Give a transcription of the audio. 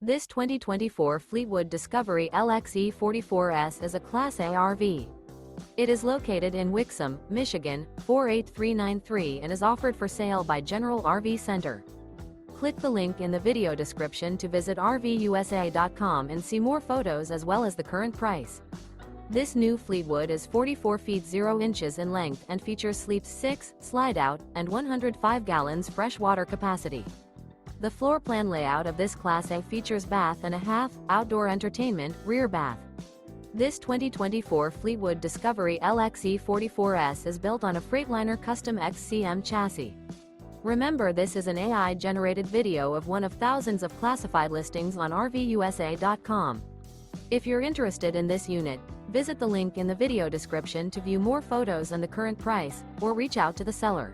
This 2024 Fleetwood Discovery LXE 44S is a Class A RV. It is located in Wixom, Michigan, 48393 and is offered for sale by General RV Center. Click the link in the video description to visit RVUSA.com and see more photos as well as the current price. This new Fleetwood is 44 feet 0 inches in length and features sleeps 6, slide-out, and 105 gallons fresh water capacity. The floor plan layout of this Class A features bath and a half, outdoor entertainment, rear bath. This 2024 Fleetwood Discovery LXE 44S is built on a Freightliner Custom XCM chassis. Remember, this is an AI-generated video of one of thousands of classified listings on RVUSA.com. If you're interested in this unit, visit the link in the video description to view more photos and the current price, or reach out to the seller.